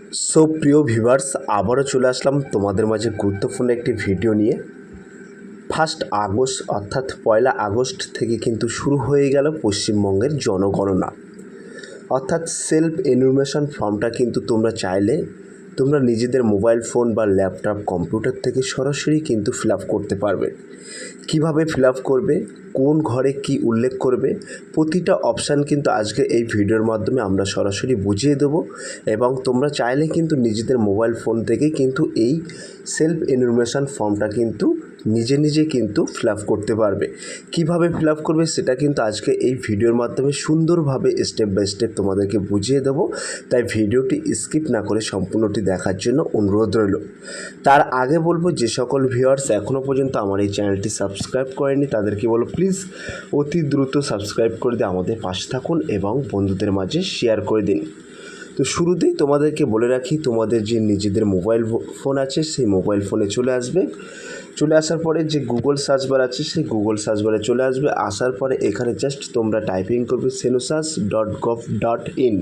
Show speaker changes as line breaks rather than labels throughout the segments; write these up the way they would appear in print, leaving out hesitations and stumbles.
প্রিয় ভিউয়ার্স, আবারও চলে আসলাম তোমাদের মাঝে গুরুত্বপূর্ণ একটি ভিডিও নিয়ে। 1 আগস্ট অর্থাৎ 1 আগস্ট থেকে কিন্তু শুরু হয়ে গেল পশ্চিমবঙ্গের জনগণনা, অর্থাৎ সেলফ এনুমেশন ফর্মটা কিন্তু তোমরা চাইলে তোমরা নিজেদের মোবাইল ফোন বা ল্যাপটপ কম্পিউটার থেকে সরাসরি কিন্তু ফিল আপ করতে পারবে। কিভাবে ফিল আপ করবে, কোন ঘরে কি উল্লেখ করবে, প্রতিটা অপশান কিন্তু আজকে এই ভিডিওর মাধ্যমে আমরা সরাসরি বুঝিয়ে দেবো। এবং তোমরা চাইলে কিন্তু নিজেদের মোবাইল ফোন থেকে কিন্তু এই সেলফ এনুমেশন ফর্মটা কিন্তু নিজে কিন্তু ফিল আপ করতে পারবে। কিভাবে ফিল আপ করবে সেটা কিন্তু আজকে এই ভিডিওর মাধ্যমে সুন্দরভাবে স্টেপ বাই স্টেপ তোমাদেরকে বুঝিয়ে দেবো। তাই ভিডিওটি স্কিপ না করে সম্পূর্ণটি দেখার জন্য অনুরোধ রইল। তার আগে বলবো, যে সকল ভিউয়ার্স এখনও পর্যন্ত আমার এই চ্যানেলটি সাবস্ক্রাইব করেনি তাদেরকে বলো প্লিজ অতি দ্রুত সাবস্ক্রাইব করে দিয়ে আমাদের পাশে থাকুন এবং বন্ধুদের মাঝে শেয়ার করে দিন। তো শুরুতেই তোমাদেরকে বলে রাখি, তোমাদের যে নিজেদের মোবাইল ফোন আছে সেই মোবাইল ফোনে চলে আসবে। চলে আসার পরে যে গুগল সার্চ বার আছে সেই গুগল সার্চ বারে চলে আসবে। আসার পরে এখানে জাস্ট তোমরা টাইপিং করবে census.gov.in।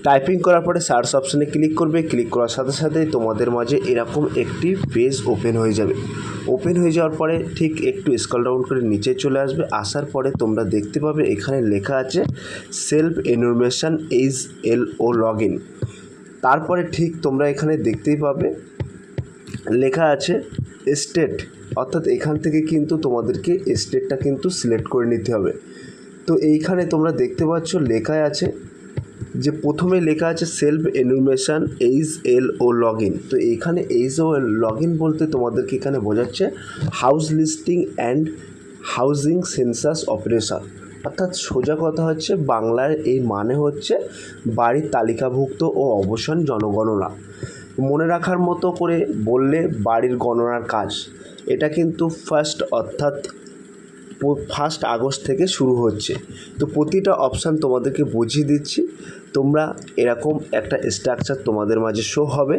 টাইপিং করার পরে সার্চ অপশানে ক্লিক করবে। ক্লিক করার সাথে সাথে তোমাদের মাঝে এরকম একটি পেজ ওপেন হয়ে যাবে। ওপেন হয়ে যাওয়ার পরে ঠিক একটু স্ক্রল ডাউন করে নিচে চলে আসবে। আসার পরে তোমরা দেখতে পাবে এখানে লেখা আছে সেলফ এনুমেশন HLO লগইন। তারপরে ঠিক তোমরা এখানে দেখতেই পাবে লেখা আছে স্টেট, অর্থাৎ এখান থেকে কিন্তু তোমাদেরকে স্টেটটা কিন্তু সিলেক্ট করে নিতে হবে। তো এইখানে তোমরা দেখতে পাচ্ছ লেখায় আছে যে প্রথমে লেখা আছে সেলফ এনুমেশন HLO লগইন। তো এইখানে HLO লগইন বলতে তোমাদেরকে এখানে বোঝাচ্ছে house listing and housing census operation, অর্থাৎ সোজা কথা হচ্ছে বাংলার এই মানে হচ্ছে বাড়ির তালিকাভুক্ত ও অবসান জনগণনা। মনে রাখার মতো করে বললে বাড়ির গণনার কাজ, এটা কিন্তু অর্থাৎ 1 আগস্ট থেকে শুরু হচ্ছে। তো প্রতিটা অপশান তোমাদেরকে বুঝিয়ে দিচ্ছি। তোমরা এরকম একটা স্ট্রাকচার তোমাদের মাঝে শো হবে।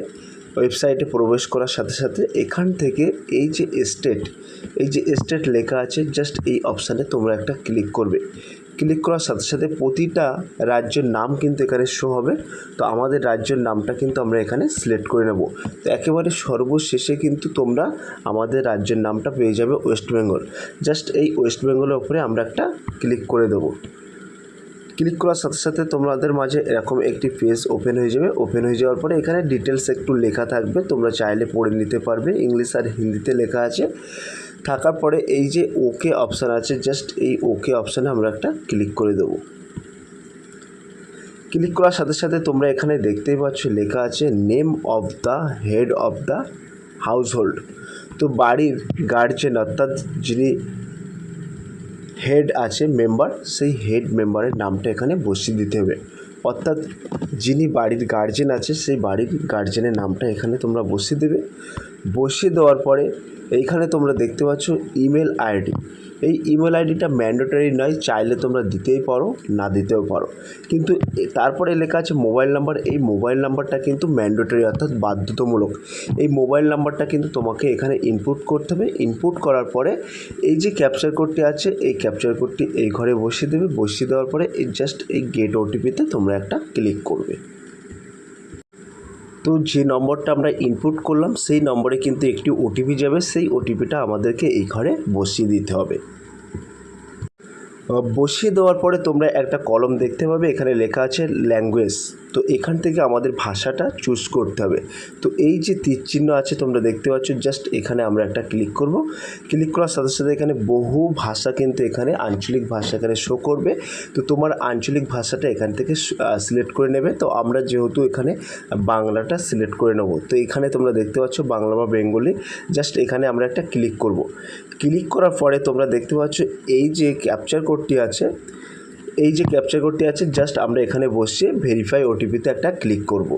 ওয়েবসাইটে প্রবেশ করার সাথে সাথে এখান থেকে এই যে স্টেট লেখা আছে জাস্ট এই অপশানে তোমরা একটা ক্লিক করবে। ক্লিক করার সাথে সাথে প্রতিটা রাজ্যের নাম কিন্তু এখানে শো হবে। তো আমাদের রাজ্যের নামটা কিন্তু আমরা এখানে সিলেক্ট করে নেব। তো একেবারে সর্বশেষে কিন্তু তোমরা আমাদের রাজ্যের নামটা পেয়ে যাবে ওয়েস্ট বেঙ্গল। জাস্ট এই ওয়েস্ট বেঙ্গলের ওপরে আমরা একটা ক্লিক করে দেবো। ক্লিক করার সাথে সাথে তোমাদের মাঝে এরকম একটি পেজ ওপেন হয়ে যাবে। ওপেন হয়ে যাওয়ার পরে এখানে ডিটেলস একটু লেখা থাকবে, তোমরা চাইলে পড়ে নিতে পারবে। ইংলিশ আর হিন্দিতে লেখা আছে। থাকার পরে এই যে ওকে অপশান আছে জাস্ট এই ওকে অপশানে আমরা একটা ক্লিক করে দেবো। ক্লিক করার সাথে সাথে তোমরা এখানে দেখতেই পাচ্ছ লেখা আছে name of the head of the household. তো বাড়ির গার্জেন অর্থাৎ যিনি হেড আছে মেম্বার, সেই হেড মেম্বারের নামটা এখানে বসিয়ে দিতে হবে। অর্থাৎ যিনি বাড়ির গার্জেন আছে সেই বাড়ির গার্জেনের নামটা এখানে তোমরা বসিয়ে দেবে। বসিয়ে দেওয়ার পরে এইখানে তোমরা দেখতে পাচ্ছ ইমেল আইডি। এই ইমেল আইডিটা ম্যান্ডেটরি নয়, চাইলে তোমরা দিতেই পারো না দিতেও পারো। কিন্তু তারপরে লেখা আছে মোবাইল নাম্বার। এই মোবাইল নাম্বারটা কিন্তু ম্যান্ডেটরি অর্থাৎ বাধ্যতামূলক। এই মোবাইল নাম্বারটা কিন্তু তোমাকে এখানে ইনপুট করতে হবে। ইনপুট করার পরে এই যে ক্যাপচার কোডটি আছে এই ক্যাপচার কোডটি এই ঘরে বসিয়ে দেবে। বসিয়ে দেওয়ার পরে এই জাস্ট এই গেট ওটিপিতে তোমরা একটা ক্লিক করবে। তো যে নম্বরটা আমরা ইনপুট করলাম সেই নম্বরে কিন্তু একটি ওটিপি যাবে। সেই ওটিপিটা আমাদেরকে এই ঘরে বসিয়ে দিতে হবে। বসিয়ে দেওয়ার পরে তোমরা একটা কলম দেখতে পাবে, এখানে লেখা আছে ল্যাঙ্গুয়েজ। তো এখান থেকে আমাদের ভাষাটা চুজ করতে হবে। তো এই যে তীর চিহ্ন আছে তোমরা দেখতে পাচ্ছ, জাস্ট এখানে আমরা একটা ক্লিক করব। ক্লিক করার সাথে সাথে এখানে বহু ভাষা কিন্তু এখানে আঞ্চলিক ভাষা এখানে শো করবে। তো তোমার আঞ্চলিক ভাষাটা এখান থেকে সিলেক্ট করে নেবে। তো আমরা যেহেতু এখানে বাংলাটা সিলেক্ট করে নেব, তো এখানে তোমরা দেখতে পাচ্ছ বাংলা বা বেঙ্গলি। জাস্ট এখানে আমরা একটা ক্লিক করব। ক্লিক করার পরে তোমরা দেখতে পাচ্ছ এই যে ক্যাপচার কোডটি আছে জাস্ট আমরা এখানে বসিয়ে ভেরিফাই ওটিপিতে একটা ক্লিক করব।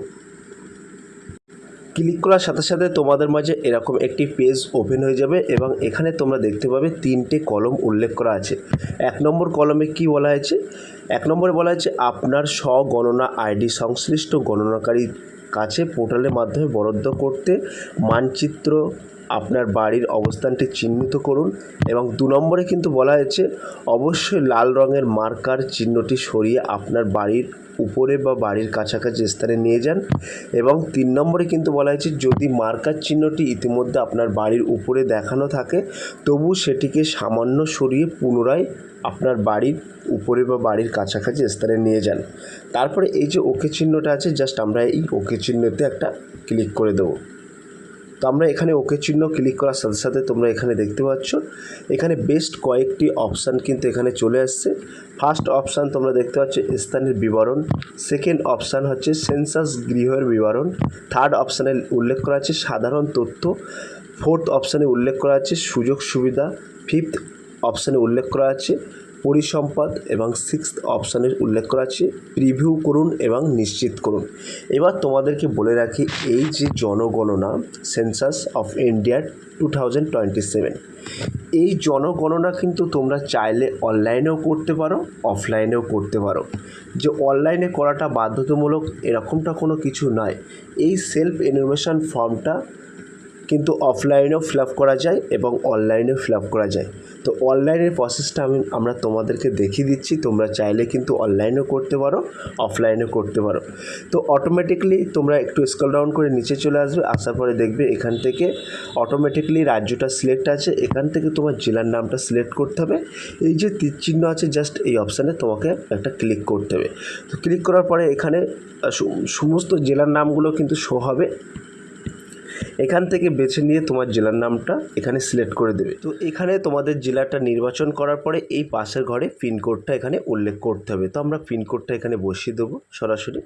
ক্লিক করার সাথে সাথে তোমাদের মাঝে এরকম একটি পেজ ওপেন হয়ে যাবে এবং এখানে তোমরা দেখতে পাবে 3টে কলম উল্লেখ করা আছে। 1 নম্বর কলমে কি বলা হয়েছে? 1 নম্বরে বলা হয়েছে আপনার স্বগণনা আইডি সংশ্লিষ্ট গণনাকারীর কাছে পোর্টালের মাধ্যমে বরাদ্দ করতে মানচিত্র আপনার বাড়ির অবস্থানটি চিহ্নিত করুন। এবং 2 নম্বরে কিন্তু বলা হয়েছে অবশ্যই লাল রঙের মার্কার চিহ্নটি সরিয়ে আপনার বাড়ির উপরে বা বাড়ির কাছাকাছি স্থানে নিয়ে যান। এবং 3 নম্বরে কিন্তু বলা হয়েছে যদি মার্কার চিহ্নটি ইতিমধ্যে আপনার বাড়ির উপরে দেখানো থাকে তবু সেটিকে সামান্য সরিয়ে পুনরায় আপনার বাড়ির উপরে বা বাড়ির কাছাকাছি স্থানে নিয়ে যান। তারপরে এই যে ওকে চিহ্নটা আছে, জাস্ট আমরা এই ওকে চিহ্নতে একটা ক্লিক করে দেবো। তো আমরা এখানে ওকে চিহ্ন ক্লিক করার সাথে সাথে তোমরা এখানে দেখতে পাচ্ছ এখানে বেস্ট কয়েকটি অপশান কিন্তু এখানে চলে আসছে। ফার্স্ট অপশান তোমরা দেখতে পাচ্ছ স্থানের বিবরণ, সেকেন্ড অপশান হচ্ছে সেন্সাস গৃহের বিবরণ, থার্ড অপশানে উল্লেখ করা আছে সাধারণ তথ্য, ফোর্থ অপশানে উল্লেখ করা আছে সুযোগ সুবিধা, ফিফথ অপশানে উল্লেখ করা আছে পরিসম্পদ এবং সিক্সথ অপশানের উল্লেখ করা আছে প্রিভিউ করুন এবং নিশ্চিত করুন। এবার তোমাদেরকে বলে রাখি এই যে জনগণনা সেন্সাস অফ ইন্ডিয়া 2027 এই জনগণনা কিন্তু তোমরা চাইলে অনলাইনেও করতে পারো অফলাইনেও করতে পারো। যে অনলাইনে করাটা বাধ্যতামূলক এরকমটা কোনো কিছু নয়। এই সেলফ এনুমেশন ফর্মটা কিন্তু অফলাইনেও ফিল আপ করা যায় এবং অনলাইনেও ফিল আপ করা যায়। তো অনলাইনের প্রসেসটা আমরা তোমাদেরকে দেখিয়ে দিচ্ছি, তোমরা চাইলে কিন্তু অনলাইনেও করতে পারো অফলাইনেও করতে পারো। তো অটোমেটিকলি তোমরা একটু স্ক্রল ডাউন করে নিচে চলে আসবে, আসার পরে দেখবে এখান থেকে অটোমেটিকলি রাজ্যটা সিলেক্ট আছে, এখান থেকে তোমার জেলার নামটা সিলেক্ট করতে হবে। এই যে তীর চিহ্ন আছে জাস্ট এই অপশানে তোমাকে একটা ক্লিক করতে হবে। তো ক্লিক করার পরে এখানে সমস্ত জেলার নামগুলো কিন্তু শো হবে, এখান থেকে বেছে নিয়ে তোমার জেলার নামটা এখানে সিলেক্ট করে দেবে। তো এখানে তোমাদের জেলাটা নির্বাচন করার পরে এই পাশের ঘরে পিনকোডটা এখানে উল্লেখ করতে হবে। তো আমরা পিনকোডটা এখানে বসিয়ে দেবো সরাসরি।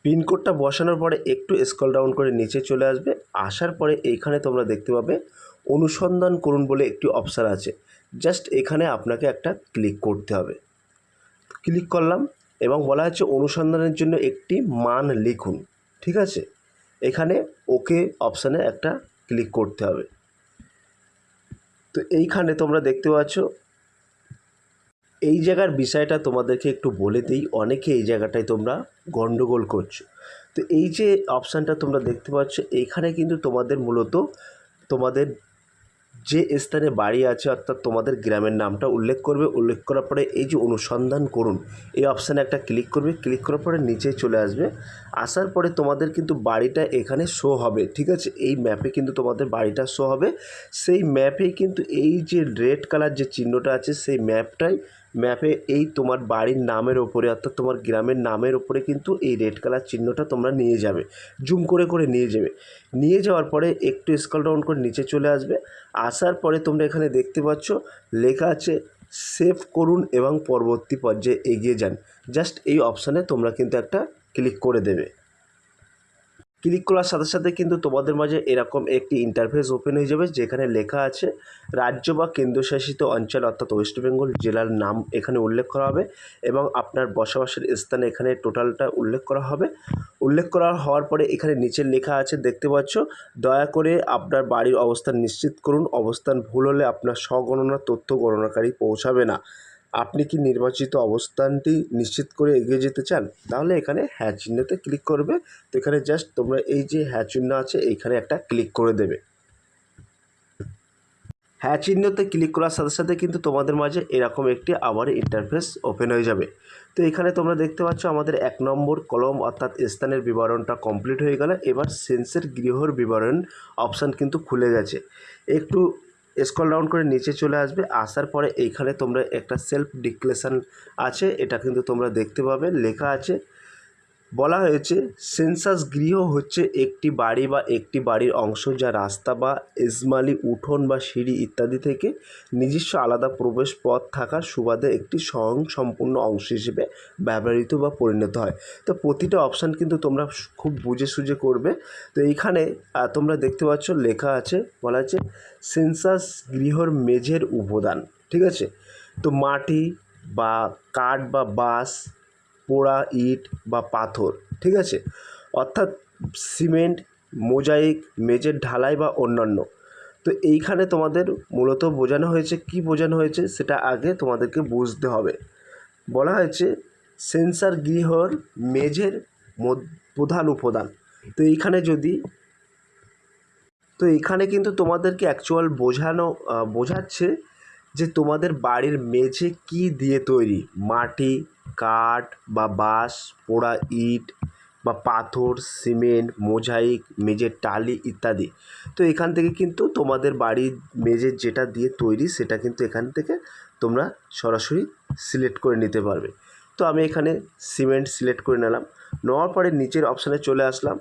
পিনকোডটা বসানোর পরে একটু স্ক্রল ডাউন করে নিচে চলে আসবে, আসার পরে এইখানে তোমরা দেখতে পাবে অনুসন্ধান করুন বলে একটি অপশান আছে, জাস্ট এখানে আপনাকে একটা ক্লিক করতে হবে। ক্লিক করলাম এবং বলা হচ্ছে অনুসন্ধানের জন্য একটি মান লিখুন, ঠিক আছে। এখানে ওকে অপশানে একটা ক্লিক করতে হবে। তো এইখানে তোমরা দেখতে পাচ্ছ এই জায়গার বিষয়টা তোমাদেরকে একটু বলে দিই, অনেকে এই জায়গাটায় তোমরা গন্ডগোল করছো। তো এই যে অপশানটা তোমরা দেখতে পাচ্ছ এইখানে কিন্তু তোমাদের মূলত তোমাদের যে স্থানে বাড়ি আছে অর্থাৎ তোমাদের গ্রামের নামটা উল্লেখ করবে, উল্লেখ করার পরে এই যে অনুসন্ধান করুন এই অপশানে একটা ক্লিক করবে, ক্লিক করার পরে নিচে চলে আসবে, আসার পরে তোমাদের কিন্তু বাড়িটা এখানে শো হবে, ঠিক আছে। এই ম্যাপে কিন্তু তোমাদের বাড়িটা শো হবে, সেই ম্যাপেই কিন্তু এই যে রেড কালার যে চিহ্নটা আছে সেই ম্যাপে এই তোমার বাড়ির নামের ওপরে অর্থাৎ তোমার গ্রামের নামের ওপরে কিন্তু এই রেড কালার চিহ্নটা তোমরা নিয়ে যাবে, জুম করে করে নিয়ে যাবে। নিয়ে যাওয়ার পরে একটু স্ক্রল ডাউন করে নিচে চলে আসবে, আসার পরে তোমরা এখানে দেখতে পাচ্ছ লেখা আছে সেভ করুন এবং পরবর্তী পর্যায়ে এগিয়ে যান, জাস্ট এই অপশানে তোমরা কিন্তু একটা ক্লিক করে দেবে। ক্লিক করার সাথে সাথে কিন্তু তোমাদের মাঝে এরকম একটি ইন্টারফেস ওপেন হয়ে যাবে যেখানে লেখা আছে রাজ্য বা কেন্দ্রশাসিত অঞ্চল অর্থাৎ ওয়েস্ট বেঙ্গল জেলার নাম এখানে উল্লেখ করা হবে এবং আপনার বসবাসের স্থানে এখানে টোটালটা উল্লেখ করা হবে। উল্লেখ করা হওয়ার পরে এখানে নিচে লেখা আছে দেখতে পাচ্ছ দয়া করে আপনার বাড়ির অবস্থান নিশ্চিত করুন, অবস্থান ভুল হলে আপনার স্বগণনার তথ্য গণনাকারী পৌঁছাবে না। আপনি কি নির্বাচিত অবস্থানটি নিশ্চিত করে এগিয়ে যেতে চান, তাহলে এখানে হ্যাঁ চিহ্নতে ক্লিক করবে। তো এখানে জাস্ট তোমরা এই যে হ্যাঁ চিহ্ন আছে এইখানে একটা ক্লিক করে দেবে। হ্যাঁ চিহ্নতে ক্লিক করার সাথে সাথে কিন্তু তোমাদের মাঝে এরকম একটি আবার ইন্টারফেস ওপেন হয়ে যাবে। তো এখানে তোমরা দেখতে পাচ্ছ আমাদের 1 নম্বর কলম অর্থাৎ স্থানের বিবরণটা কমপ্লিট হয়ে গেল। এবার সেন্সের গৃহর বিবরণ অপশান কিন্তু খুলে গেছে, একটু স্ক্রল ডাউন করে নিচে চলে আসবে, আসার পরে এইখানে তোমরা একটা সেলফ ডিক্লেরেশন আছে, এটা কিন্তু তোমরা দেখতে পাবে লেখা আছে, বলা হয়েছে সেন্সাস গৃহ হচ্ছে একটি বাড়ি বা একটি বাড়ির অংশ যা রাস্তা বা এজমালি উঠোন বা সিঁড়ি ইত্যাদি থেকে নিজস্ব আলাদা প্রবেশ পথ থাকার সুবাদে একটি স্বয়ংসম্পূর্ণ অংশ হিসেবে ব্যবহৃত বা পরিণত হয়। তো প্রতিটা অপশান কিন্তু তোমরা খুব বুঝে সুঝে করবে। তো এইখানে তোমরা দেখতে পাচ্ছ লেখা আছে, বলা আছে সেন্সাস গৃহর মেঝের উপাদান, ঠিক আছে। তো মাটি বা কাঠ বা বাঁশ, পোড়া ইট বা পাথর, ঠিক আছে, অর্থাৎ সিমেন্ট, মোজাইক, মেঝের ঢালাই বা অন্যান্য। তো এইখানে তোমাদের মূলত বোঝানো হয়েছে, কি বোঝানো হয়েছে সেটা আগে তোমাদেরকে বুঝতে হবে। বলা হয়েছে সেন্সার গৃহর মেঝের প্রধান উপাদান। তো এইখানে কিন্তু তোমাদেরকে অ্যাকচুয়াল বোঝাচ্ছে যে তোমাদের বাড়ির মেঝে কী দিয়ে তৈরি, মাটি, কাঠ বা বাঁশ, পোড়া ইট বা পাথর, সিমেন্ট, মোজাইক, মেঝের টালি ইত্যাদি। তো এখান থেকে কিন্তু তোমাদের বাড়ির মেঝে যেটা দিয়ে তৈরি সেটা কিন্তু এখান থেকে তোমরা সরাসরি সিলেক্ট করে নিতে পারবে। তো আমি এখানে সিমেন্ট সিলেক্ট করে নিলাম। নেওয়ার পরে নিচের অপশানে চলে আসলাম।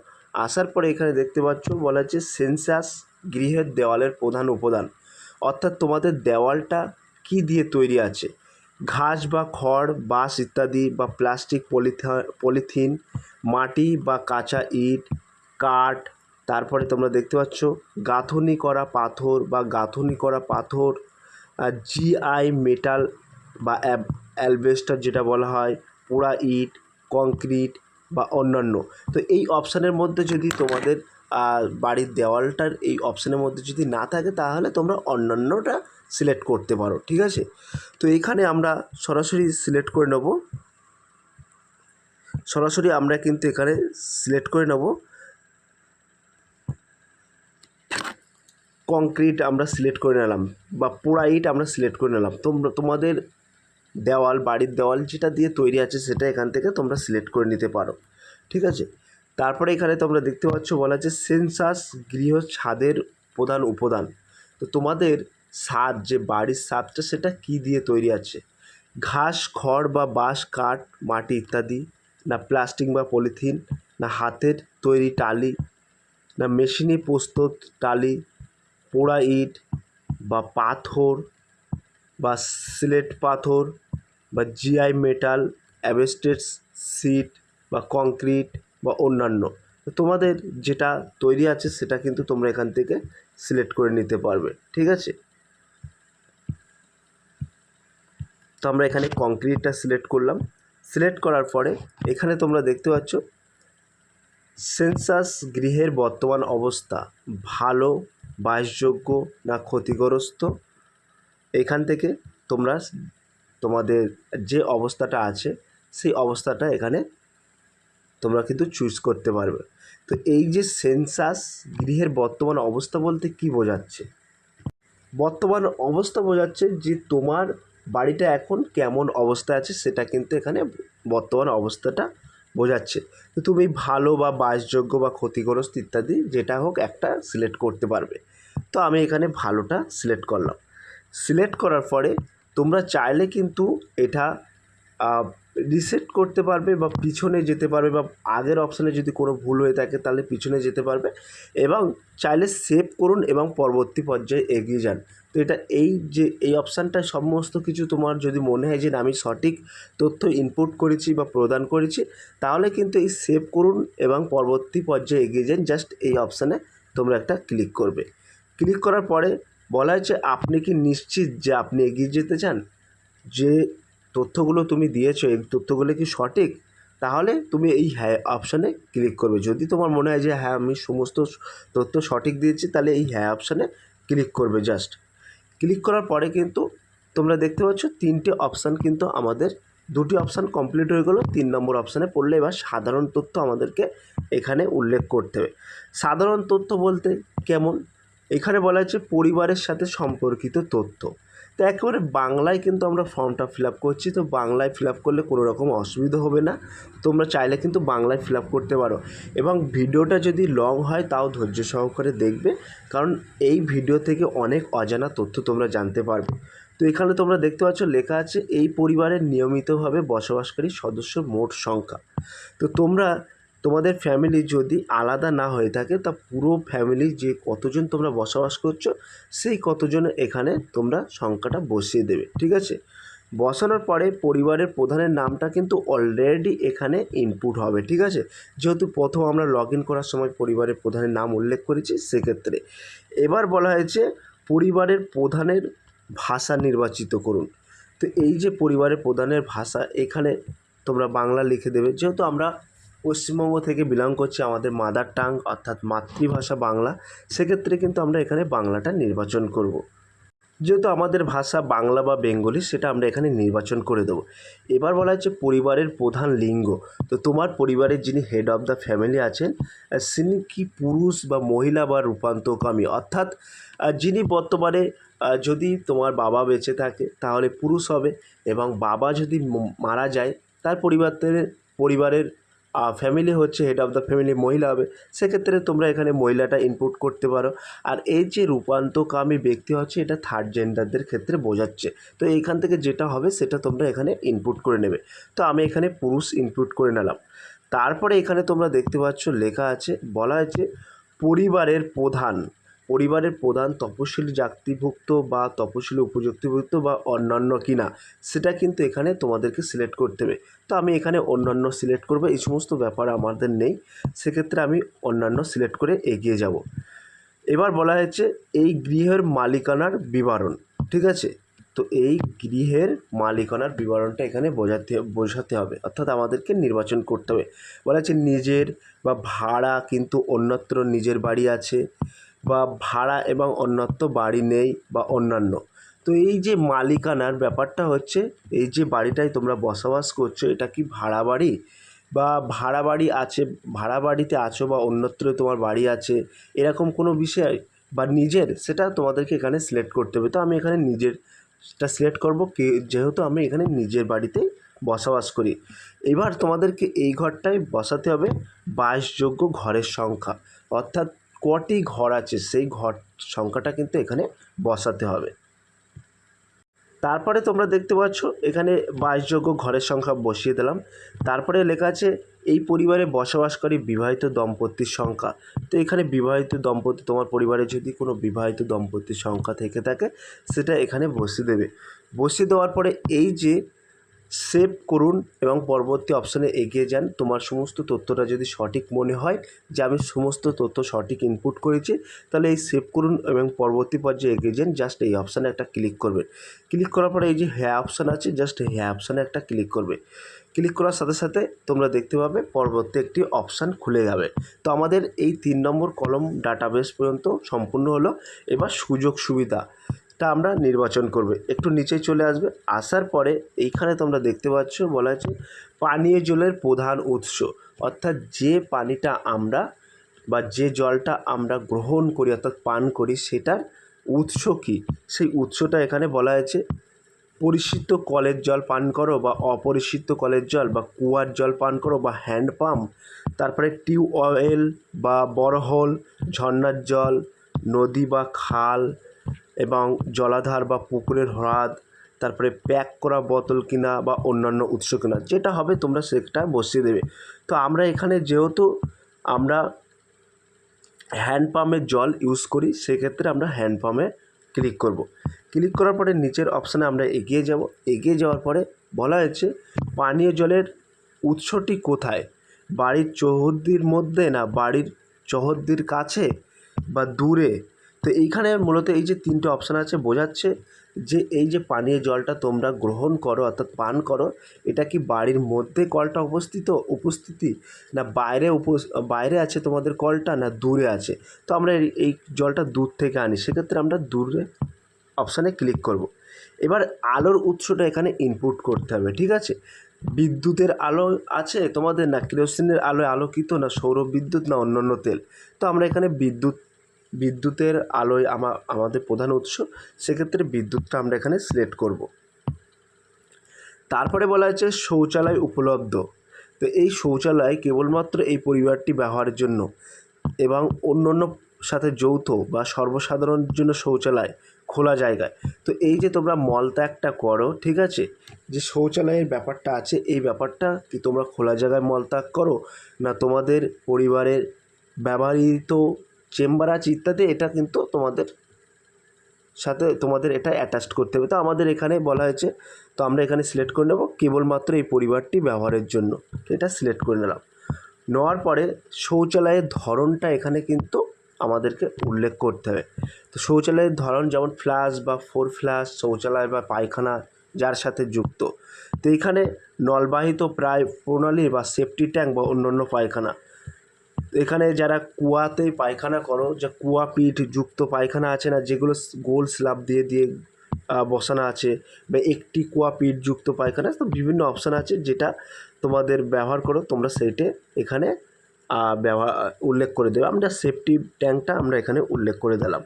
আসার পরে এখানে দেখতে পাচ্ছ বলা হচ্ছে সেন্সাস গৃহের দেওয়ালের প্রধান উপাদান, অর্থাৎ তোমাদের দেওয়ালটা কী দিয়ে তৈরি আছে, ঘাস বা খড়, বাঁশ ইত্যাদি বা প্লাস্টিক, পলিথিন, মাটি বা কাঁচা ইট, কাঠ, তারপরে তোমরা দেখতে পাচ্ছ গাঁথনি করা পাথর বা গাঁথনি করা পাথর, জিআই মেটাল বা অ্যালবেস্টার যেটা বলা হয়, পোড়া ইট, কংক্রিট বা অন্যান্য। তো এই অপশানের মধ্যে যদি তোমাদের বাড়ির দেওয়ালটার এই অপশানের মধ্যে যদি না থাকে তাহলে তোমরা অন্যান্যটা সিলেক্ট করতে পারো, ঠিক আছে। তো এখানে আমরা সরাসরি সিলেক্ট করে নেব, সরাসরি আমরা কিন্তু এখানে সিলেক্ট করে নেব কংক্রিট আমরা সিলেক্ট করে নিলাম বা পোড়া ইট আমরা সিলেক্ট করে নিলাম। তোমাদের দেওয়াল, বাড়ির দেওয়াল যেটা দিয়ে তৈরি আছে সেটা এখান থেকে তোমরা সিলেক্ট করে নিতে পারো, ঠিক আছে। তারপরে এখানে তোমরা দেখতে পাচ্ছ বলা আছে সেন্সাস গৃহ ছাদের প্রধান উপাদান। তো তোমাদের ছাদ, যে বাড়ির ছাদটা সেটা কী দিয়ে তৈরি আছে, ঘাস, খড় বা বাঁশ, কাঠ, মাটি ইত্যাদি, না প্লাস্টিক বা পলিথিন, না হাতের তৈরি টালি, না মেশিনে প্রস্তুত টালি, পোড়া ইট বা পাথর বা সিলেট পাথর বা জিআই মেটাল, অ্যাসবেস্টস সিট বা কংক্রিট বা অন্যান্য। তো তোমাদের যেটা তৈরি আছে সেটা কিন্তু তোমরা এখান থেকে সিলেক্ট করে নিতে পারবে, ঠিক আছে। তো আমরা এখানে কংক্রিটটা সিলেক্ট করলাম। সিলেক্ট করার পরে এখানে তোমরা দেখতে পাচ্ছ সেন্সাস গৃহের বর্তমান অবস্থা, ভালো, বাসযোগ্য না ক্ষতিগ্রস্ত। এখান থেকে তোমরা তোমাদের যে অবস্থাটা আছে সেই অবস্থাটা এখানে তোমরা কিন্তু চুজ করতে পারবে। তো এই যে সেন্সাস গৃহের বর্তমান অবস্থা বলতে কী বোঝাচ্ছে, বর্তমান অবস্থা বোঝাচ্ছে যে তোমার বাড়িটা এখন কেমন অবস্থায় আছে সেটা কিন্তু এখানে বর্তমান অবস্থাটা বোঝাচ্ছে। তো তুমি ভালো বা বাসযোগ্য বা ক্ষতিগ্রস্ত ইত্যাদি যেটা হোক একটা সিলেক্ট করতে পারবে। তো আমি এখানে ভালোটা সিলেক্ট করলাম। সিলেক্ট করার পরে তোমরা চাইলে কিন্তু এটা রিসেট করতে পারবে বা পিছনে যেতে পারবে বা আগের অপশানে যদি কোনো ভুল হয়ে থাকে তাহলে পিছনে যেতে পারবে এবং চাইলে সেভ করুন এবং পরবর্তী পর্যায়ে এগিয়ে যান। তো এটা এই অপশানটা সমস্ত কিছু তোমার যদি মনে হয় যে আমি সঠিক তথ্য ইনপুট করেছি বা প্রদান করেছি তাহলে কিন্তু এই সেভ করুন এবং পরবর্তী পর্যায়ে এগিয়ে যান, জাস্ট এই অপশানে তোমরা একটা ক্লিক করবে। ক্লিক করার পরে বলা হয়েছে আপনি কি নিশ্চিত যে আপনি এগিয়ে যেতে চান, যে তথ্যগুলো তুমি দিয়েছো এই তথ্যগুলো কি সঠিক, তাহলে তুমি এই হ্যাঁ অপশানে ক্লিক করবে। যদি তোমার মনে হয় যে হ্যাঁ আমি সমস্ত তথ্য সঠিক দিয়েছি তাহলে এই হ্যাঁ অপশানে ক্লিক করবে। জাস্ট ক্লিক করার পরে কিন্তু তোমরা দেখতে পাচ্ছ তিনটে অপশান কিন্তু আমাদের, দুটি অপশান কমপ্লিট হয়ে গেলো, 3 নম্বর অপশানে পড়লে এবার সাধারণ তথ্য আমাদেরকে এখানে উল্লেখ করতে হবে। সাধারণ তথ্য বলতে কেমন, এখানে বলা হচ্ছে পরিবারের সাথে সম্পর্কিত তথ্য। তো একেবারে বাংলায় কিন্তু আমরা ফর্মটা ফিল আপ করছি, তো বাংলায় ফিল আপ করলে কোনো রকম অসুবিধা হবে না। তোমরা চাইলে কিন্তু বাংলায় ফিল আপ করতে পারো এবং ভিডিওটা যদি লং হয় তাও ধৈর্য সহকারে দেখবে, কারণ এই ভিডিও থেকে অনেক অজানা তথ্য তোমরা জানতে পারবে। তো এখানে তোমরা দেখতে পাচ্ছ লেখা আছে এই পরিবারের নিয়মিতভাবে বসবাসকারী সদস্যর মোট সংখ্যা। তো তোমাদের ফ্যামিলি যদি আলাদা না হয়ে থাকে তা পুরো ফ্যামিলি যে কতজন তোমরা বসবাস করছো সেই কতজন এখানে তোমরা সংখ্যাটা বসিয়ে দেবে, ঠিক আছে। বসানোর পরে পরিবারের প্রধানের নামটা কিন্তু অলরেডি এখানে ইনপুট হবে, ঠিক আছে। যেহেতু প্রথম আমরা লগ ইন করার সময় পরিবারের প্রধানের নাম উল্লেখ করেছি সেক্ষেত্রে এবার বলা হয়েছে পরিবারের প্রধানের ভাষা নির্বাচিত করুন। তো এই যে পরিবারের প্রধানের ভাষা এখানে তোমরা বাংলা লিখে দেবে, যেহেতু আমরা পশ্চিমবঙ্গ থেকে বিলং করছি, আমাদের মাদার টাং অর্থাৎ মাতৃভাষা বাংলা, সেক্ষেত্রে কিন্তু আমরা এখানে বাংলাটা নির্বাচন করব। যেহেতু আমাদের ভাষা বাংলা বা বেঙ্গলি সেটা আমরা এখানে নির্বাচন করে দেবো। এবার বলা হচ্ছে পরিবারের প্রধান লিঙ্গ। তো তোমার পরিবারের যিনি হেড অফ দ্য ফ্যামিলি আছেন তিনি কি পুরুষ বা মহিলা বা রূপান্তরকামী, অর্থাৎ যিনি বর্তমানে যদি তোমার বাবা বেঁচে থাকে তাহলে পুরুষ হবে, এবং বাবা যদি মারা যায় তার পরিবারের ফ্যামিলি হচ্ছে হেড অফ দ্য ফ্যামিলি মহিলা হবে, সেক্ষেত্রে তোমরা এখানে মহিলাটা ইনপুট করতে পারো। আর এই যে রূপান্তরকামী ব্যক্তি হচ্ছে এটা থার্ড জেন্ডারদের ক্ষেত্রে বোঝাচ্ছে। তো এইখান থেকে যেটা হবে সেটা তোমরা এখানে ইনপুট করে নেবে। তো আমি এখানে পুরুষ ইনপুট করে নিলাম। তারপরে এখানে তোমরা দেখতে পাচ্ছ লেখা আছে, বলা হয়েছে পরিবারের প্রধান তপশিলি জাতিভুক্ত বা তপশিলি উপজাতিভুক্ত বা অন্যান্য কিনা, সেটা কিন্তু এখানে তোমাদেরকে সিলেক্ট করতে হবে। তো আমি এখানে অন্যান্য সিলেক্ট করবো, এই সমস্ত ব্যাপার আমাদের নেই, সেক্ষেত্রে আমি অন্যান্য সিলেক্ট করে এগিয়ে যাব। এবার বলা হয়েছে এই গৃহের মালিকানার বিবরণ, ঠিক আছে। তো এই গৃহের মালিকানার বিবরণটা এখানে বোঝাতে হবে, অর্থাৎ আমাদেরকে নির্বাচন করতে হবে। বলা হচ্ছে নিজের বা ভাড়া কিন্তু অন্যত্র নিজের বাড়ি আছে, বা ভাড়া এবং অন্যত্র বাড়ি নেই, বা অন্যান্য। তো এই যে মালিকানার ব্যাপারটা হচ্ছে, এই যে বাড়িটায় তোমরা বসবাস করছো এটা কি ভাড়া বাড়ি, বা ভাড়া বাড়ি আছে, ভাড়া বাড়িতে আছো, বা অন্যত্র তোমার বাড়ি আছে, এরকম কোনো বিষয়, বা নিজের, সেটা তোমাদেরকে এখানে সিলেক্ট করতে হবে। তো আমি এখানে নিজেরটা সিলেক্ট করবো, যেহেতু আমি এখানে নিজের বাড়িতেই বসবাস করি। এবার তোমাদেরকে এই ঘরটায় বসাতে হবে বাসযোগ্য ঘরের সংখ্যা, অর্থাৎ কটি ঘর আছে সেই ঘর সংখ্যাটা কিন্তু এখানে বসাতে হবে। তারপরে তোমরা দেখতে পাচ্ছ এখানে বাসযোগ্য ঘরের সংখ্যা বসিয়ে দিলাম। তারপরে লেখা আছে এই পরিবারে বসবাসকারী বিবাহিত দম্পতির সংখ্যা। তো এখানে বিবাহিত দম্পতি, তোমার পরিবারে যদি কোনো বিবাহিত দম্পতির সংখ্যা থেকে থাকে সেটা এখানে বসিয়ে দেবে। বসিয়ে দেওয়ার পরে এই যে সেভ করুন এবং পরবর্তী অপশানে এগিয়ে যান। তোমার সমস্ত তথ্যটা যদি সঠিক মনে হয় যে আমি সমস্ত তথ্য সঠিক ইনপুট করেছি, তাহলে এই সেভ করুন এবং পরবর্তী পর্যায়ে এগিয়ে যান, জাস্ট এই অপশানে একটা ক্লিক করবেন। ক্লিক করার পরে এই যে হ্যাঁ অপশান আছে, জাস্ট হ্যাঁ অপশানে একটা ক্লিক করবে। ক্লিক করার সাথে সাথে তোমরা দেখতে পাবে পরবর্তী একটি অপশান খুলে যাবে। তো আমাদের এই 3 নম্বর কলম ডাটাবেস পর্যন্ত সম্পূর্ণ হলো। এবার সুযোগ সুবিধা আমরা নির্বাচন করবে, একটু নিচে চলে আসবে। আসার পরে এইখানে তোমরা দেখতে পাচ্ছ বলা আছে পানীয় জলের প্রধান উৎস, অর্থাৎ যে পানিটা আমরা বা যে জলটা আমরা গ্রহণ করি অর্থাৎ পান করি সেটার উৎস কী, সেই উৎসটা এখানে বলা হয়েছে পরিশুদ্ধ কলের জল পান করো, বা অপরিশুদ্ধ কলের জল, বা কুয়ার জল পান করো, বা হ্যান্ড পাম্প, তারপরে টিউবওয়েল বা বরহোল, ঝর্নার জল, নদী বা খাল এবং জলাধার বা পুকুরের হ্রদ, তারপরে প্যাক করা বোতল কিনা বা অন্যান্য উৎস কিনা, যেটা হবে তোমরা সেটা বসিয়ে দেবে। তো আমরা এখানে যেহেতু আমরা হ্যান্ড পাম্পের জল ইউজ করি, সেক্ষেত্রে আমরা হ্যান্ড পাম্পে ক্লিক করব। ক্লিক করার পরে নিচের অপশানে আমরা এগিয়ে যাব। এগিয়ে যাওয়ার পরে বলা হয়েছে পানীয় জলের উৎসটি কোথায়, বাড়ির চৌহদ্দির মধ্যে না বাড়ির চৌহদ্দির কাছে বা দূরে। তো এইখানে মূলত এই যে 3টে অপশান আছে বোঝাচ্ছে যে এই যে পানীয় জলটা তোমরা গ্রহণ করো অর্থাৎ পান করো, এটা কি বাড়ির মধ্যে কলটা উপস্থিতি, না বাইরে আছে তোমাদের কলটা, না দূরে আছে। তো আমরা এই জলটা দূর থেকে আনি, সেক্ষেত্রে আমরা দূরে অপশানে ক্লিক করব। এবার আলোর উৎসটা এখানে ইনপুট করতে হবে, ঠিক আছে। বিদ্যুতের আলো আছে তোমাদের, না কেরোসিনের আলোয় আলোকিত, না সৌর বিদ্যুৎ, না অন্যান্য তেল। তো আমরা এখানে বিদ্যুতের আলোয় আমাদের প্রধান উৎস, সেক্ষেত্রে বিদ্যুৎটা আমরা এখানে সিলেক্ট করব। তারপরে বলা হয়েছে শৌচালয় উপলব্ধ। তো এই শৌচালয় কেবলমাত্র এই পরিবারটি ব্যবহারের জন্য এবং অন্য সাথে যৌথ বা সর্বসাধারণের জন্য শৌচালয় খোলা জায়গায়। তো এই যে তোমরা মলত্যাগটা করো, ঠিক আছে, যে শৌচালয়ের ব্যাপারটা আছে, এই ব্যাপারটা কি তোমরা খোলা জায়গায় মলত্যাগ করো, না তোমাদের পরিবারের ব্যবহৃত চেম্বার আছে ইত্যাদি, এটা কিন্তু তোমাদের এটা অ্যাটাচড করতে হবে। তো আমাদের এখানে বলা হয়েছে, তো আমরা এখানে সিলেক্ট করে নেব কেবলমাত্র এই পরিবারটি ব্যবহারের জন্য, এটা সিলেক্ট করে নিলাম। নেওয়ার পরে শৌচালয়ের ধরনটা এখানে কিন্তু আমাদেরকে উল্লেখ করতে হবে। তো শৌচালয়ের ধরন যেমন ফ্ল্যাশ বা 4 ফ্ল্যাশ শৌচালয় বা পায়খানা যার সাথে যুক্ত। তো এখানে নলবাহিত প্রায় প্রণালী বা সেফটি ট্যাঙ্ক বা অন্যান্য পায়খানা। এখানে যারা কুয়াতে পায়খানা করো, যে কুয়া পিঠ যুক্ত পায়খানা আছে না, যেগুলো গোল স্ল্যাব দিয়ে বসানো আছে, বা একটি কুয়া পিঠ যুক্ত পায়খানা, তো বিভিন্ন অপশান আছে যেটা তোমাদের ব্যবহার করো তোমরা সেইটে এখানে উল্লেখ করে দেবে। আমরা সেফটি ট্যাঙ্কটা আমরা এখানে উল্লেখ করে দিলাম।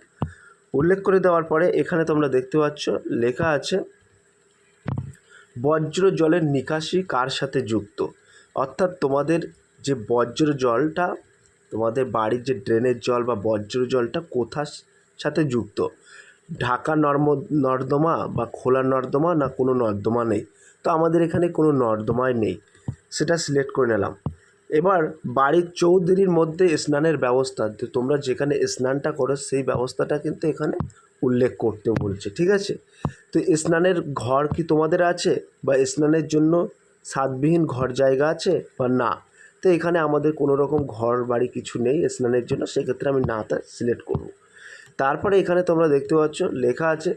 উল্লেখ করে দেওয়ার পরে এখানে তোমরা দেখতে পাচ্ছ লেখা আছে বজ্র জলের নিকাশি কার সাথে যুক্ত, অর্থাৎ তোমাদের যে বজ্র জলটা, তোমাদের বাড়ির যে ড্রেনের জল বা বজ্র জলটা কোথার সাথে যুক্ত, ঢাকা নর্দমা বা খোলা নর্দমা না কোনো নর্দমা নেই। তো আমাদের এখানে কোনো নর্দমাই নেই, সেটা সিলেক্ট করে নিলাম। এবার বাড়ির চৌধুরীর মধ্যে স্নানের ব্যবস্থা, তো তোমরা যেখানে স্নানটা করো সেই ব্যবস্থাটা কিন্তু এখানে উল্লেখ করতে বলছে, ঠিক আছে। তো স্নানের ঘর কি তোমাদের আছে, বা স্নানের জন্য স্বাদবিহীন ঘর জায়গা আছে বা না। তো এখানে আমাদের কোনো রকম ঘর বাড়ি কিছু নেই স্নানের জন্য, সেক্ষেত্রে আমি নাটা সিলেক্ট করব। তারপরে এখানে তোমরা দেখতে পাচ্ছ লেখা আছে,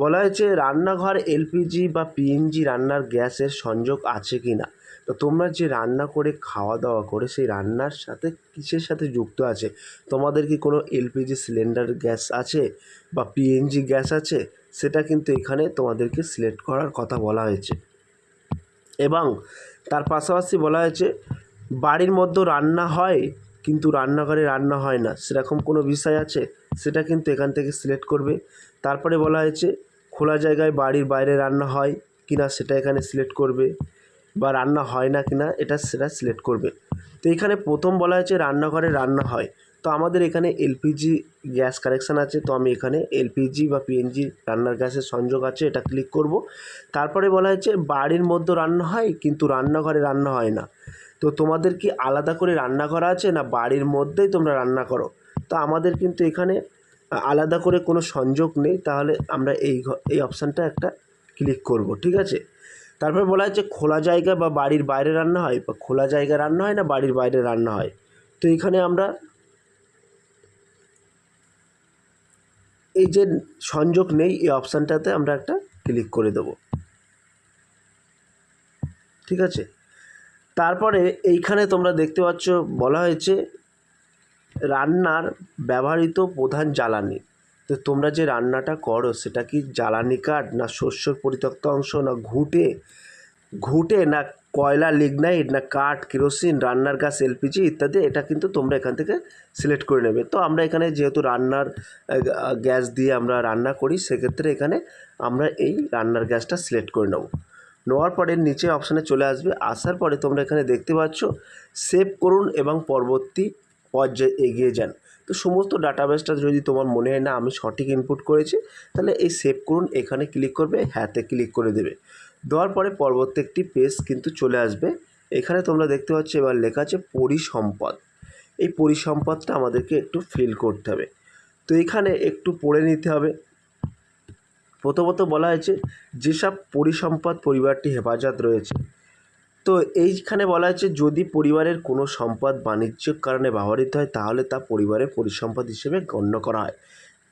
বলা হয়েছে রান্নাঘর এলপিজি বা পিএনজি রান্নার গ্যাসের সংযোগ আছে কি না। তো তোমরা যে রান্না করে খাওয়া দাওয়া করে সেই রান্নার সাথে কিসের সাথে যুক্ত আছে, তোমাদের কি কোনো এলপিজি সিলিন্ডার গ্যাস আছে বা পিএনজি গ্যাস আছে, সেটা কিন্তু এখানে তোমাদেরকে সিলেক্ট করার কথা বলা হয়েছে। এবং তার পাশাপাশি বলা হয়েছে বাড়ির মধ্যে রান্না হয় কিন্তু রান্নাঘরে রান্না হয় না, সেরকম কোনো বিষয় আছে, সেটা কিন্তু এখান থেকে সিলেক্ট করবে। তারপরে বলা হয়েছে খোলা জায়গায় বাড়ির বাইরে রান্না হয় কিনা, সেটা এখানে সিলেক্ট করবে, বা রান্না হয় না কিনা সেটা সিলেক্ট করবে। তো এখানে প্রথম বলা হয়েছে রান্নাঘরে রান্না হয়, তো আমাদের এখানে এলপিজি গ্যাস কানেকশান আছে, তো আমি এখানে এলপিজি বা পিএনজি রান্নার গ্যাসের সংযোগ আছে এটা ক্লিক করব। তারপরে বলা হয়েছে বাড়ির মধ্যে রান্না হয় কিন্তু রান্নাঘরে রান্না হয় না, তো তোমাদের কি আলাদা করে রান্নাঘর আছে না বাড়ির মধ্যেই তোমরা রান্না করো। তো আমাদের কিন্তু এখানে আলাদা করে কোনো সংযোগ নেই, তাহলে আমরা এই অপশানটা একটা ক্লিক করব, ঠিক আছে। তারপরে বলা হচ্ছে খোলা জায়গা বা বাড়ির বাইরে রান্না হয়, বা খোলা জায়গায় রান্না হয় না বাড়ির বাইরে রান্না হয়। তো এখানে আমরা এই যে সংযোগ নেই এই অপশানটাতে আমরা একটা ক্লিক করে দেব, ঠিক আছে। তারপরে এইখানে তোমরা দেখতে পাচ্ছ বলা হয়েছে রান্নার ব্যবহৃত প্রধান জ্বালানি, তো তোমরা যে রান্নাটা করো সেটা কি জ্বালানি কাঠ না শস্যর পরিত্যক্ত অংশ না ঘুঁটে না কয়লা লিগনাইট না কাঠ কেরোসিন রান্নার গ্যাস এলপিজি ইত্যাদি, এটা কিন্তু তোমরা এখান থেকে সিলেক্ট করে নেবে। তো আমরা এখানে যেহেতু রান্নার গ্যাস দিয়ে আমরা রান্না করি, সেক্ষেত্রে এখানে আমরা এই রান্নার গ্যাসটা সিলেক্ট করে নেব। নেওয়ার পরে নিচে অপশানে চলে আসবে, আসার পরে তোমরা এখানে দেখতে পাচ্ছ সেভ করুন এবং পরবর্তী পর্যায়ে এগিয়ে যান। তো সমস্ত ডাটাবেসটা যদি তোমার মনে হয় না আমি সঠিক ইনপুট করেছি, তাহলে এই সেভ করুন এখানে ক্লিক করবে, হ্যাঁতে ক্লিক করে দেবে। দেওয়ার পরে পরবর্তী একটি পেজ কিন্তু চলে আসবে। এখানে তোমরা দেখতে পাচ্ছ এবার লেখা আছে পরিসম্পদ। এই পরিসম্পদটা আমাদেরকে একটু ফিল করতে হবে, তো এখানে একটু পড়ে নিতে হবে। প্রথমত বলা হয়েছে যেসব পরিসম্পদ পরিবারটি হেফাজত রয়েছে, তো এইখানে বলা হয়েছে যদি পরিবারের কোনো সম্পদ বাণিজ্যিক কারণে ব্যবহৃত হয় তাহলে তা পরিবারের পরিসম্পদ হিসেবে গণ্য করা হয়।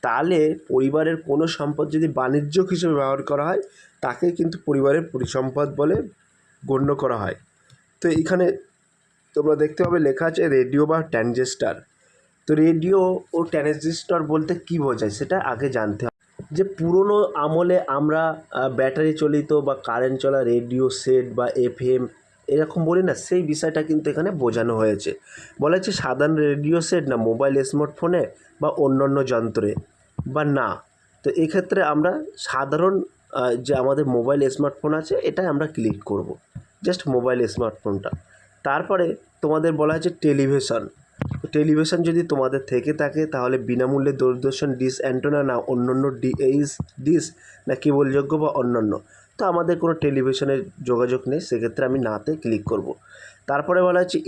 তাহলে পরিবারের কোনো সম্পদ যদি বাণিজ্যিক হিসেবে ব্যবহার করা হয় তাকে কিন্তু পরিবারের পরিসম্পদ বলে গণ্য করা হয়। তো এইখানে তোমরা দেখতে পাবে লেখা আছে রেডিও বা ট্রানজিস্টর। তো রেডিও ও ট্রানজিস্টর বলতে কী বোঝায় সেটা আগে জানতে হবে। যে পুরনো আমলে আমরা ব্যাটারি চালিত বা কারেন্ট চলা রেডিও সেট বা এফএম এরকম বলি না, সেই বিষয়টা কিন্তু এখানে বোঝানো হয়েছে। বলা হচ্ছে সাধারণ রেডিও সেট না মোবাইল স্মার্টফোনে বা অন্যান্য যন্ত্রে বা না। তো এক্ষেত্রে আমরা সাধারণ যে আমাদের মোবাইল স্মার্টফোন আছে এটাই আমরা ক্লিক করব, জাস্ট মোবাইল স্মার্টফোনটা। তারপরে তোমাদের বলা হয়েছে টেলিভিশন যদি তোমাদের থেকে থাকে তাহলে বিনামূল্যে দূরদর্শন ডিশ অ্যান্টেনা না অন্যান্য ডিশ না কেবলযোগ্য বা অন্যান্য। তো আমাদের কোনো টেলিভিশনের যোগাযোগ নেই, সেক্ষেত্রে আমি নাতে ক্লিক করব। তারপরে বলা হচ্ছে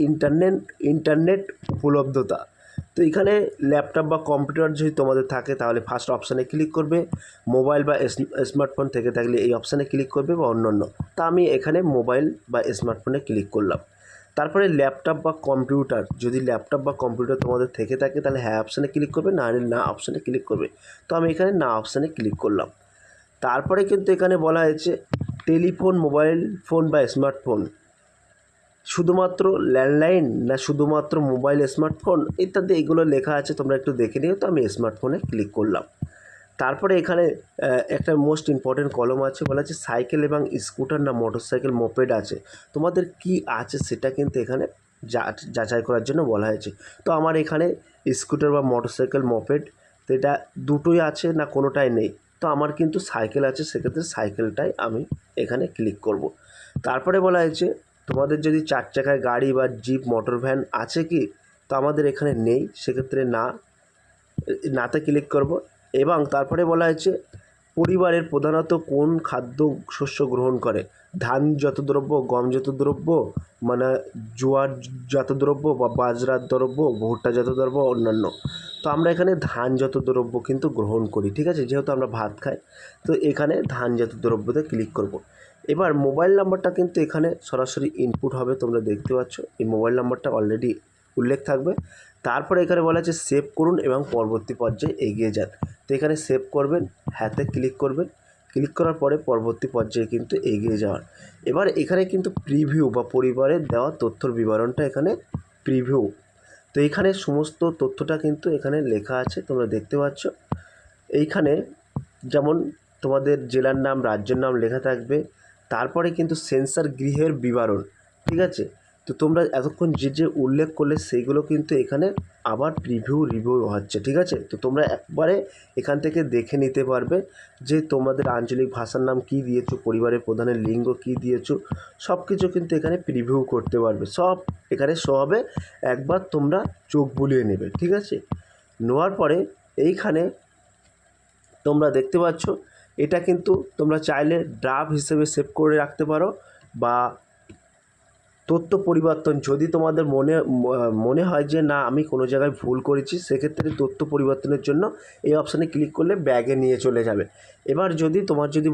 ইন্টারনেট উপলব্ধতা। তো এখানে ল্যাপটপ বা কম্পিউটার যদি তোমাদের থাকে তাহলে ফার্স্ট অপশানে ক্লিক করবে, মোবাইল বা স্মার্টফোন থেকে থাকলে এই অপশানে ক্লিক করবে বা অন্যান্য। তা আমি এখানে মোবাইল বা স্মার্টফোনে ক্লিক করলাম। তারপরে ল্যাপটপ বা কম্পিউটার, যদি ল্যাপটপ বা কম্পিউটার তোমাদের থেকে থাকে তাহলে হ্যাঁ অপশানে ক্লিক করবে, না হলে না অপশানে ক্লিক করবে। তো আমি এখানে না অপশানে ক্লিক করলাম। তারপরে কিন্তু এখানে বলা হয়েছে টেলিফোন, মোবাইল ফোন বা স্মার্টফোন শুধুমাত্র ল্যান্ডলাইন না শুধুমাত্র মোবাইল স্মার্টফোন ইত্যাদি এগুলো লেখা আছে, তোমরা একটু দেখে নিও। তো আমি স্মার্টফোনে ক্লিক করলাম। তারপরে এখানে একটা মোস্ট ইম্পর্টেন্ট কলম আছে, বলা আছে সাইকেল এবং স্কুটার না মোটরসাইকেল মোপেড আছে, তোমাদের কি আছে সেটা কিন্তু এখানে যাচাই করার জন্য বলা হয়েছে। তো আমার এখানে স্কুটার বা মোটরসাইকেল মোপেড তো এটা দুটোই আছে না কোনোটাই নেই, তো আমার কিন্তু সাইকেল আছে, সেক্ষেত্রে সাইকেলটাই আমি এখানে ক্লিক করব। তারপরে বলা হয়েছে তোমাদের যদি 4 চাকায় গাড়ি বা জিপ মোটর ভ্যান আছে কি, তো আমাদের এখানে নেই, সেক্ষেত্রে নাতে ক্লিক করব। এবং তারপরে বলা হয়েছে পরিবারের প্রধানত কোন খাদ্য শস্য গ্রহণ করে, ধানজাত দ্রব্য, গমজাত দ্রব্য, মানে জোয়ারজাত দ্রব্য বা বাজরার দ্রব্য, ভুট্টাজাত দ্রব্য, অন্যান্য। তো আমরা এখানে ধানজাত দ্রব্য কিন্তু গ্রহণ করি, ঠিক আছে, যেহেতু আমরা ভাত খাই, তো এখানে ধানজাত দ্রব্যতে ক্লিক করব। এবার মোবাইল নাম্বারটা কিন্তু এখানে সরাসরি ইনপুট হবে, তোমরা দেখতে পাচ্ছ এই মোবাইল নাম্বারটা অলরেডি উল্লেখ থাকবে। তারপরে এখানে বলা আছে সেভ করুন এবং পরবর্তী পর্যায়ে এগিয়ে যান। তো এখানে সেভ করবেন, হ্যাঁতে ক্লিক করবেন, ক্লিক করার পরে পরবর্তী পর্যায়ে কিন্তু এগিয়ে যাওয়ার। এবার এখানে কিন্তু প্রিভিউ বা পরিবারের দেওয়া তথ্যর বিবরণটা এখানে প্রিভিউ, তো এইখানে সমস্ত তথ্যটা কিন্তু এখানে লেখা আছে, তোমরা দেখতে পাচ্ছ। এইখানে যেমন তোমাদের জেলার নাম, রাজ্যের নাম লেখা থাকবে, তারপরে কিন্তু সেন্সার গৃহের বিবরণ, ঠিক আছে। তো তোমরা এতক্ষণ যে উল্লেখ করলে সেইগুলো কিন্তু এখানে আবার রিভিউ হচ্ছে, ঠিক আছে। তো তোমরা একবারে এখান থেকে দেখে নিতে পারবে যে তোমাদের আঞ্চলিক ভাষার নাম কী দিয়েছো, পরিবারের প্রধানের লিঙ্গ কী দিয়েছো, সব কিছু কিন্তু এখানে প্রিভিউ করতে পারবে, সব এখানে শো হবে, একবার তোমরা চোখ বুলিয়ে নেবে, ঠিক আছে। নেওয়ার পরে এইখানে তোমরা দেখতে পাচ্ছ এটা কিন্তু তোমরা চাইলে ড্রাফট হিসেবে সেভ করে রাখতে পারো, বা তথ্য পরিবর্তন যদি তোমাদের মনে হয় যে না আমি কোনো জায়গায় ভুল করেছি, সেক্ষেত্রে তথ্য পরিবর্তনের জন্য এই অপশানে ক্লিক করলে ব্যাগে নিয়ে চলে যাবে। এবার যদি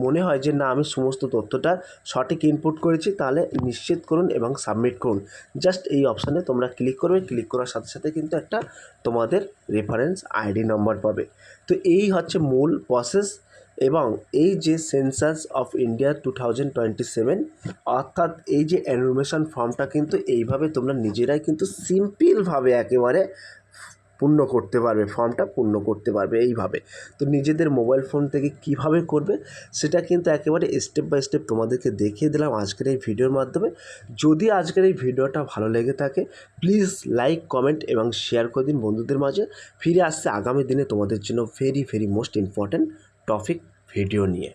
মনে হয় যে না আমি সমস্ত তথ্যটা সঠিক ইনপুট করেছি, তাহলে নিশ্চিত করুন এবং সাবমিট করুন, জাস্ট এই অপশানে তোমরা ক্লিক করবে। ক্লিক করার সাথে সাথে কিন্তু একটা তোমাদের রেফারেন্স আইডি নম্বর পাবে। তো এই হচ্ছে মূল প্রসেস। এবং এই যে সেন্সাস অফ ইন্ডিয়া 2027, অর্থাৎ এই যে অ্যানুমেশন ফর্মটা কিন্তু এইভাবে তোমরা নিজেরাই কিন্তু সিম্পলভাবে একেবারে পূর্ণ করতে পারবে, ফর্মটা পূর্ণ করতে পারবে এইভাবে। তো নিজেদের মোবাইল ফোন থেকে কিভাবে করবে সেটা কিন্তু একেবারে স্টেপ বাই স্টেপ তোমাদেরকে দেখিয়ে দিলাম আজকের এই ভিডিওর মাধ্যমে। যদি আজকের এই ভিডিওটা ভালো লেগে থাকে প্লিজ লাইক, কমেন্ট এবং শেয়ার করে দিন বন্ধুদের মাঝে। ফিরে আসছে আগামী দিনে তোমাদের জন্য very most important topic video নিয়ে।